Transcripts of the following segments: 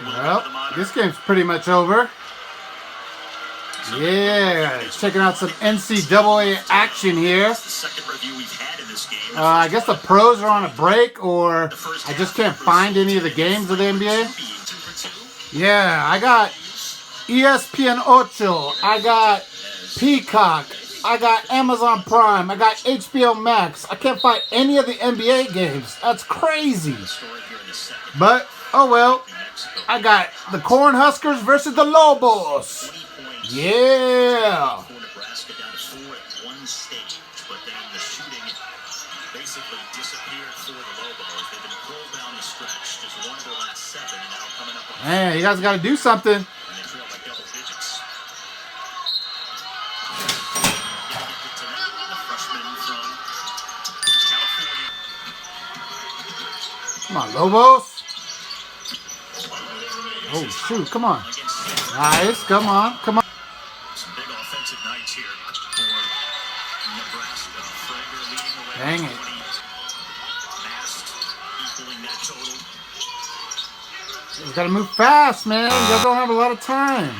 Well, this game's pretty much over. Yeah, checking out some NCAA action here. I guess the pros are on a break, or I just can't find any of the games of the NBA. Yeah, I got ESPN Ocho, I got Peacock, I got Amazon Prime, I got HBO Max. I can't find any of the NBA games. That's crazy. But, oh well. I got the Cornhuskers versus the Lobos. Yeah. Nebraska down 4 at one stage, but then the shooting basically disappeared for the Lobos. They've been pulled down the stretch, just one of the last 7, and now coming up on. Man, you guys got to do something. And they trail by double digits. The freshman from California. Come on, Lobos. Oh shoot! Come on. Nice. Come on. Come on. Some big offensive nights here for Nebraska. Frager leading the way. Dang it. Mast equaling that total. You gotta move fast, man. You guys don't have a lot of time.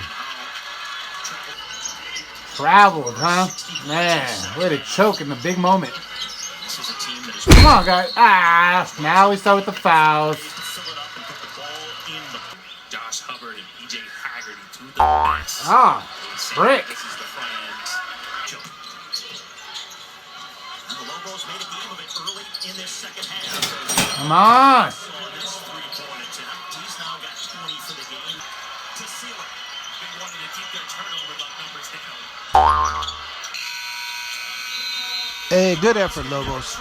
Traveled, huh? Man, way to choke in the big moment. This is a team that is. Come on, guys. Ah, now we start with the fouls. Fill it up and put the ball in the. Josh Hubbard and E.J. Haggerty through the pass. Ah, brick. This is the front end. And the Lobos made a game of it early in this second half. Come on. On this three-point attempt, he's now got 20 for the game. To seal it. Been wanting to keep their turnover numbers down. Hey, good effort, Lobos.